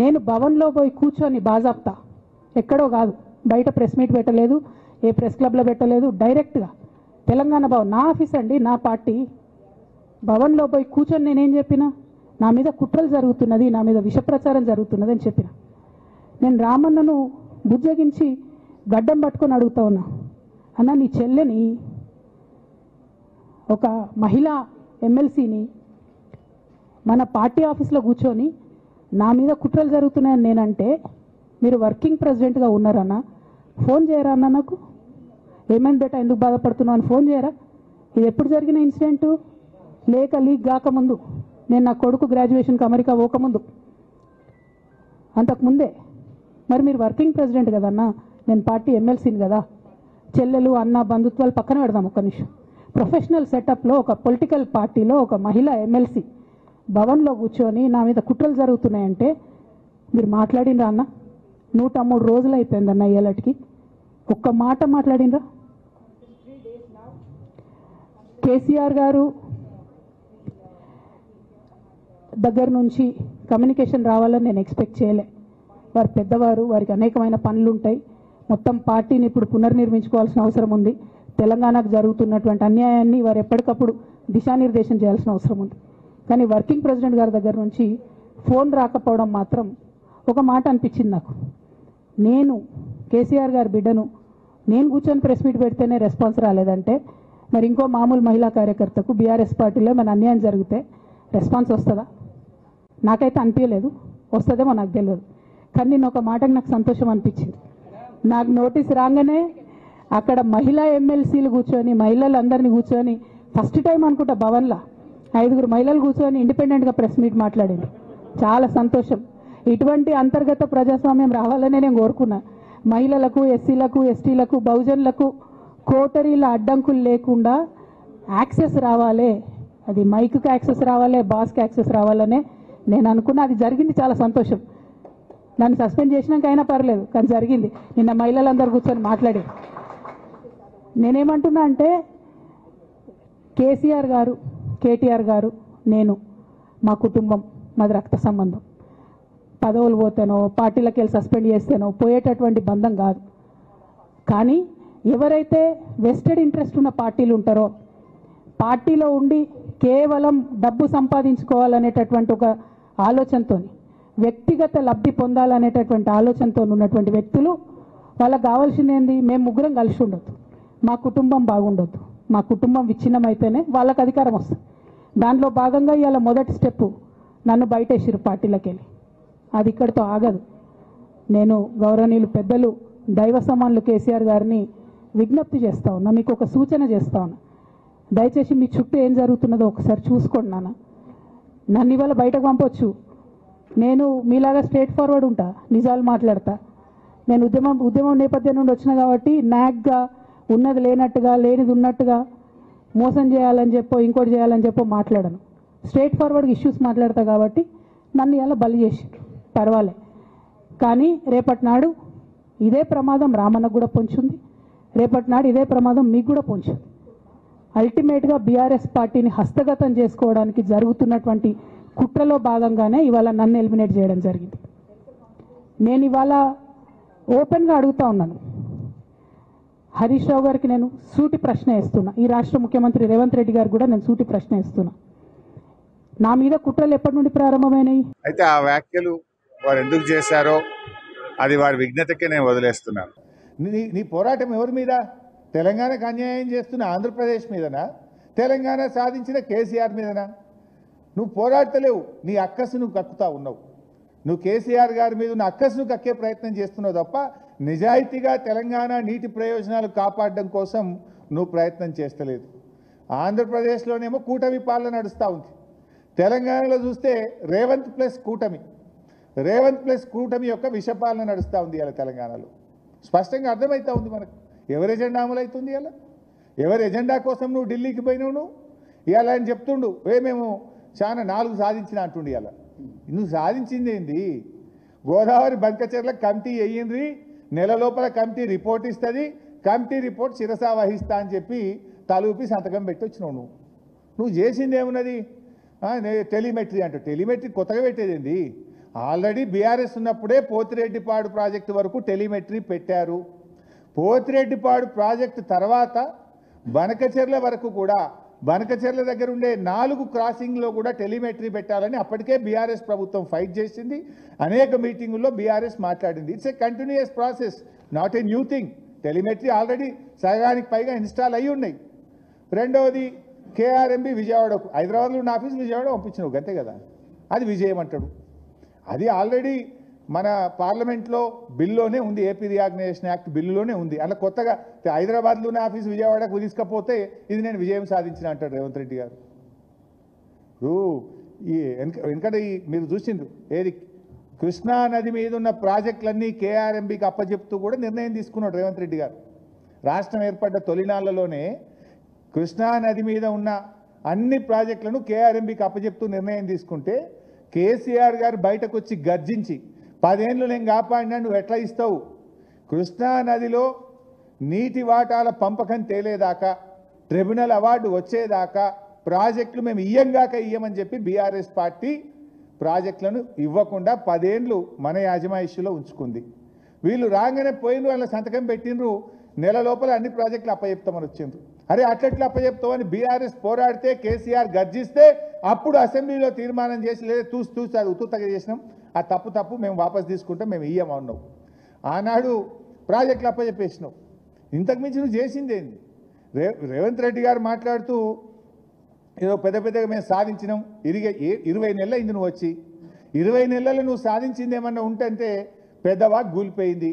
నేను భవన్లో పోయి కూర్చొని బాజాప్తా, ఎక్కడో కాదు, బయట ప్రెస్ మీట్ పెట్టలేదు, ఏ ప్రెస్ క్లబ్లో పెట్టలేదు, డైరెక్ట్గా తెలంగాణ భవన్ నా ఆఫీస్ అండి, నా పార్టీ భవన్లో పోయి కూర్చొని నేనేం చెప్పినా, నా మీద కుట్రలు జరుగుతున్నది, నా మీద విషప్రచారం జరుగుతున్నది అని చెప్పిన. నేను రామన్నను బుజ్జగించి గడ్డం పట్టుకొని అడుగుతా ఉన్నా, అన్న నీ చెల్లెని, ఒక మహిళా ఎమ్మెల్సీని మన పార్టీ ఆఫీస్లో కూర్చొని నా మీద కుట్రలు జరుగుతున్నాయని నేనంటే మీరు వర్కింగ్ ప్రెసిడెంట్గా ఉన్నారన్నా, ఫోన్ చేయరా అన్న, నాకు ఏమైంది బేటా, ఎందుకు బాధపడుతున్నావు అని ఫోన్ చేయరా? ఇది ఎప్పుడు జరిగిన ఇన్సిడెంటు? లేక లీక్ కాకముందు, నేను నా కొడుకు గ్రాడ్యుయేషన్కి అమెరికా పోకముందు, అంతకుముందే. మరి మీరు వర్కింగ్ ప్రెసిడెంట్ కదన్నా, నేను పార్టీ ఎమ్మెల్సీని కదా. చెల్లెలు అన్న బంధుత్వాలు పక్కన పెడదాం ఒక్క నిమిషం. ప్రొఫెషనల్ సెటప్లో ఒక పొలిటికల్ పార్టీలో ఒక మహిళా ఎమ్మెల్సీ భవన్లో కూర్చొని నా మీద కుట్రలు జరుగుతున్నాయంటే మీరు మాట్లాడినరా అన్న? 103 రోజులు అయిపోయిందన్న ఇయ్యాలటికి, ఒక్క మాట మాట్లాడినరా? కేసీఆర్ గారు దగ్గర నుంచి కమ్యూనికేషన్ రావాలని నేను ఎక్స్పెక్ట్ చేయలే. వారు పెద్దవారు, వారికి అనేకమైన పనులు ఉంటాయి. మొత్తం పార్టీని ఇప్పుడు పునర్నిర్మించుకోవాల్సిన అవసరం ఉంది. తెలంగాణకు జరుగుతున్నటువంటి అన్యాయాన్ని వారు ఎప్పటికప్పుడు దిశానిర్దేశం చేయాల్సిన అవసరం ఉంది. కానీ వర్కింగ్ ప్రెసిడెంట్ గారి దగ్గర నుంచి ఫోన్ రాకపోవడం మాత్రం ఒక మాట అనిపించింది నాకు. నేను కేసీఆర్ గారి బిడ్డను, నేను కూర్చొని ప్రెస్ మీట్ పెడితేనే రెస్పాన్స్ రాలేదంటే మరి ఇంకో మామూలు మహిళా కార్యకర్తకు బీఆర్ఎస్ పార్టీలో మన అన్యాయం జరిగితే రెస్పాన్స్ వస్తుందా? నాకైతే అనిపించలేదు, వస్తుందేమో నాకు తెలియదు. కానీ నేను ఒక మాటకు నాకు సంతోషం అనిపించింది. నాకు నోటీస్ రాగానే అక్కడ మహిళా ఎమ్మెల్సీలు కూర్చొని, మహిళలందరినీ కూర్చొని, ఫస్ట్ టైం అనుకుంటా భవన్లో 5 మహిళలు కూర్చొని ఇండిపెండెంట్గా ప్రెస్ మీట్ మాట్లాడింది. చాలా సంతోషం. ఇటువంటి అంతర్గత ప్రజాస్వామ్యం రావాలనే నేను కోరుకున్నా. మహిళలకు, ఎస్సీలకు, ఎస్టీలకు, బహుజనులకు కోటరీల అడ్డంకులు లేకుండా యాక్సెస్ రావాలి, అది మైక్కి యాక్సెస్ రావాలి, బాస్కి యాక్సెస్ రావాలనే నేను అనుకున్నా. అది జరిగింది, చాలా సంతోషం. నన్ను సస్పెండ్ చేసినాక అయినా పర్లేదు, కానీ జరిగింది. నిన్న మహిళలందరూ కూర్చొని మాట్లాడారు. నేనేమంటున్నా అంటే కేసీఆర్ గారు, కేటీఆర్ గారు, నేను, మా కుటుంబం, మాది రక్త సంబంధం. పదవులు పోతేనో, పార్టీలకు వెళ్ళి సస్పెండ్ చేస్తేనో పోయేటటువంటి బంధం కాదు. కానీ ఎవరైతే వెస్టెడ్ ఇంట్రెస్ట్ ఉన్న పార్టీలు ఉంటారో, పార్టీలో ఉండి కేవలం డబ్బు సంపాదించుకోవాలనేటటువంటి ఒక ఆలోచనతో, వ్యక్తిగత లబ్ధి పొందాలనేటటువంటి ఆలోచనతో ఉన్నటువంటి వ్యక్తులు, వాళ్ళకి కావాల్సింది ఏంది? మేము ముగ్గురం కలిసి ఉండొద్దు, మా కుటుంబం బాగుండొద్దు, మా కుటుంబం విచ్ఛిన్నం అయితేనే వాళ్ళకి అధికారం వస్తుంది. దాంట్లో భాగంగా ఇవాళ మొదటి స్టెప్పు నన్ను బయటేసిరు పార్టీలకు వెళ్ళి. అది ఇక్కడితో ఆగదు. నేను గౌరవనీయులు పెద్దలు దైవ సమానులు కేసీఆర్ గారిని విజ్ఞప్తి చేస్తా ఉన్నా, మీకు ఒక సూచన చేస్తా ఉన్నా. దయచేసి మీ చుట్టూ ఏం జరుగుతున్నదో ఒకసారి చూసుకోండి నాన్న. నన్ను ఇవాళ బయటకు పంపొచ్చు, నేను మీలాగా స్ట్రేట్ ఫార్వర్డ్ ఉంటా, నిజాలు మాట్లాడతా. నేను ఉద్యమం నేపథ్యం నుండి వచ్చిన కాబట్టి నాగ్గా, ఉన్నది లేనట్టుగా, లేనిది ఉన్నట్టుగా, మోసం చేయాలని చెప్పో ఇంకోటి చేయాలని చెప్పో మాట్లాడను. స్ట్రేట్ ఫార్వర్డ్గా ఇష్యూస్ మాట్లాడతా కాబట్టి నన్ను ఇలా బలి చేసిండ్రు, పర్వాలే. కానీ రేపటి నాడు ఇదే ప్రమాదం రామన్నకు కూడా పొంచుంది, రేపటి నాడు ఇదే ప్రమాదం మీకు కూడా పొంచుంది. అల్టిమేట్గా బీఆర్ఎస్ పార్టీని హస్తగతం చేసుకోవడానికి జరుగుతున్నటువంటి కుట్రలో భాగంగానే ఇవాళ నన్ను ఎలిమినేట్ చేయడం జరిగింది. నేను ఇవాళ ఓపెన్గా అడుగుతా ఉన్నాను, హరీష్ రావు గారికి నేను సూటి ప్రశ్న వేస్తున్నా, ఈ రాష్ట్ర ముఖ్యమంత్రి రేవంత్ రెడ్డి గారు కూడా నేను సూటి ప్రశ్న వేస్తున్నా. నా మీద కుట్రలు ఎప్పటి నుండి ప్రారంభమైనాయి? అయితే ఆ వ్యాఖ్యలు వారు ఎందుకు చేశారో అది వారి విజ్ఞతకే నేను వదిలేస్తున్నాను. నీ పోరాటం ఎవరి మీద? తెలంగాణకు అన్యాయం చేస్తున్న ఆంధ్రప్రదేశ్ మీదనా, తెలంగాణ సాధించిన కేసీఆర్ మీదనా? నువ్వు పోరాడతలేవు, నీ అక్కసు నువ్వు కక్కుతా ఉన్నావు. నువ్వు కేసీఆర్ గారి మీద ఉన్న అక్కసును కక్కే ప్రయత్నం చేస్తున్నావు తప్ప నిజాయితీగా తెలంగాణ నీటి ప్రయోజనాలు కాపాడడం కోసం నువ్వు ప్రయత్నం చేస్తలేదు. ఆంధ్రప్రదేశ్లోనేమో కూటమి పాలన నడుస్తూ ఉంది. తెలంగాణలో చూస్తే రేవంత్ ప్లస్ కూటమి యొక్క విషపాలన నడుస్తూ ఉంది ఇలా తెలంగాణలో. స్పష్టంగా అర్థమవుతూ ఉంది మనకు ఎవరి ఎజెండా అమలవుతుంది. ఇలా ఎవరి ఎజెండా కోసం నువ్వు ఢిల్లీకి పోయినావు, నువ్వు ఇవాళ అని చెప్తుండు, మేము చాలా 4 సాధించిన అంటుండు. ఇలా నువ్వు సాధించింది ఏంది? గోదావరి బంకచెర్ల కమిటీ వేయింది, నెల లోపల కమిటీ రిపోర్ట్ ఇస్తుంది, కమిటీ రిపోర్ట్ శిరసా వహిస్తా అని చెప్పి తలూపి సంతకం పెట్టి వచ్చినావు. నువ్వు చేసింది ఏమున్నది? టెలిమెట్రీ అంట. టెలిమెట్రీ కొత్తగా పెట్టేది ఏంది? ఆల్రెడీ బీఆర్ఎస్ ఉన్నప్పుడే పోతిరెడ్డిపాడు ప్రాజెక్టు వరకు టెలిమెట్రీ పెట్టారు. పోతిరెడ్డిపాడు ప్రాజెక్టు తర్వాత బనకచెర్ల వరకు కూడా బనకచెర్ల దగ్గర ఉండే 4 క్రాసింగ్లో కూడా టెలిమెట్రీ పెట్టాలని అప్పటికే బీఆర్ఎస్ ప్రభుత్వం ఫైట్ చేసింది. అనేక మీటింగుల్లో బీఆర్ఎస్ మాట్లాడింది. It's a continuous process, not a new thing. Telemetry already సగానికి పైగా ఇన్స్టాల్ అయ్యి ఉన్నాయి. రెండవది కేఆర్ఎంబి విజయవాడకు, హైదరాబాద్లో ఉన్న ఆఫీస్ విజయవాడ పంపించినావు అంతే కదా, అది విజయం అంటాడు. అది ఆల్రెడీ మన పార్లమెంట్లో బిల్లులోనే ఉంది, ఏపీ రీఆర్గనైజేషన్ యాక్ట్ బిల్లులోనే ఉంది. అలా కొత్తగా హైదరాబాద్లోనే ఆఫీస్ విజయవాడకు తీసుకపోతే ఇది నేను విజయం సాధించిన అంటాడు రేవంత్ రెడ్డి గారు. ఈ వెనకట మీరు చూసిండ్రు ఏది కృష్ణా నది మీద ఉన్న ప్రాజెక్టులన్నీ కేఆర్ఎంబికి అప్పచెప్తూ కూడా నిర్ణయం తీసుకున్నాడు రేవంత్ రెడ్డి గారు. రాష్ట్రం ఏర్పడ్డ తొలినాళ్లలోనే కృష్ణా నది మీద ఉన్న అన్ని ప్రాజెక్టులను కేఆర్ఎంబికి అప్పచెప్తూ నిర్ణయం తీసుకుంటే కేసీఆర్ గారు బయటకు వచ్చి గర్జించి 10 ఏళ్ళు నేను కాపాడినా నువ్వు ఎట్లా ఇస్తావు, కృష్ణా నదిలో నీటి వాటాల పంపకం తేలేదాకా, ట్రిబ్యునల్ అవార్డు వచ్చేదాకా ప్రాజెక్టులు మేము ఇయ్యమని చెప్పి బీఆర్ఎస్ పార్టీ ప్రాజెక్టులను ఇవ్వకుండా 10 ఏళ్ళు మన యాజమాయిషిలో ఉంచుకుంది. వీళ్ళు రాగానే పోయిన వాళ్ళ సంతకం పెట్టినరు, నెల లోపల అన్ని ప్రాజెక్టులు అప్పచెప్తామని వచ్చిండ్రు. అరే అట్లట్లా అప్పచెప్తామని బీఆర్ఎస్ పోరాడితే కేసీఆర్ గర్జిస్తే అప్పుడు అసెంబ్లీలో తీర్మానం చేసి లేదా చూసి అది ఉత్తుతగా చేసినాం, ఆ తప్పు మేము వాపస్ తీసుకుంటాం, మేము ఇయ్యమన్నాం. ఆనాడు ప్రాజెక్టులు అప్పచెప్పేసినావు. ఇంతకుమించి నువ్వు చేసిందేంది? రేవంత్ రెడ్డి గారు మాట్లాడుతూ ఏదో పెద్దగా మేము సాధించినాం, 20 నెలలు అయింది నువ్వు వచ్చి, 20 నెలలు నువ్వు సాధించింది ఏమన్నా ఉంటే పెద్దవాగ్ కూలిపోయింది,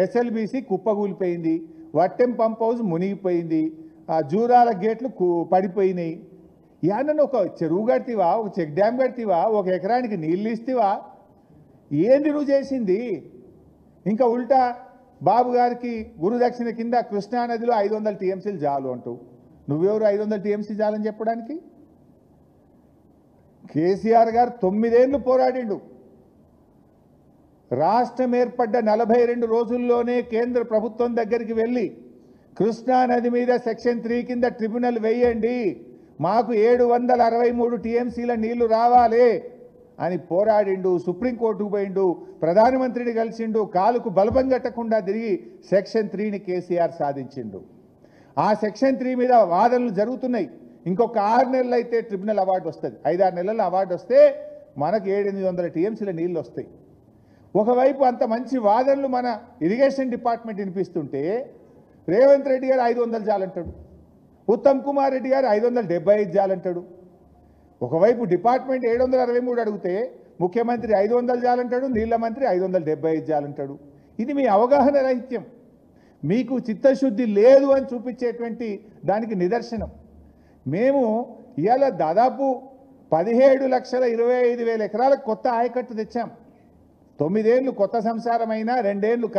ఎస్ఎల్బీసీ కుప్పగూలిపోయింది, వట్టెం పంప్ హౌస్ మునిగిపోయింది, ఆ జూరాల గేట్లు పడిపోయినాయి. యానను ఒక చెరువు కడితివా, ఒక చెక్ డ్యామ్ కడితివా, ఒక ఎకరానికి నీళ్ళు ఇస్తావా? ఏంది నువ్వు చేసింది? ఇంకా ఉల్టా బాబు గారికి గురుదక్షిణ కింద కృష్ణానదిలో 500 టీఎంసీలు చాలు అంటూ, నువ్వెవరు 500 టీఎంసీ చాలని చెప్పడానికి? కేసీఆర్ గారు 9 ఏళ్ళు పోరాడిండు. రాష్ట్రం ఏర్పడ్డ 42 రోజుల్లోనే కేంద్ర ప్రభుత్వం దగ్గరికి వెళ్ళి కృష్ణా నది మీద సెక్షన్ 3 కింద ట్రిబ్యునల్ వేయండి, మాకు 763 టీఎంసీల నీళ్లు రావాలి అని పోరాడిండు. సుప్రీంకోర్టుకు పోయిండు, ప్రధానమంత్రిని కలిసిండు, కాలుకు బలపం కట్టకుండా తిరిగి సెక్షన్ 3ని కేసీఆర్ సాధించిండు. ఆ సెక్షన్ 3 మీద వాదనలు జరుగుతున్నాయి. ఇంకొక 6 నెలలు అయితే ట్రిబ్యునల్ అవార్డు వస్తుంది. 5-6 నెలల అవార్డు వస్తే మనకు 700-800 టీఎంసీల నీళ్ళు వస్తాయి. ఒకవైపు అంత మంచి వాదనలు మన ఇరిగేషన్ డిపార్ట్మెంట్ వినిపిస్తుంటే రేవంత్ రెడ్డి గారు 500 చాలంటాడు, ఉత్తమ్ కుమార్ రెడ్డి గారు 575 చాలంటాడు. ఒకవైపు డిపార్ట్మెంట్ 763 అడిగితే ముఖ్యమంత్రి 500 చాలంటాడు, నీళ్ల మంత్రి 575 చాలంటాడు. ఇది మీ అవగాహన రాహిత్యం, మీకు చిత్తశుద్ధి లేదు అని చూపించేటువంటి దానికి నిదర్శనం. మేము ఇవాళ దాదాపు 17,25,000 ఎకరాలకు కొత్త ఆయకట్టు తెచ్చాం. 9 ఏళ్ళు కొత్త సంసారమైనా 2 ఏళ్ళు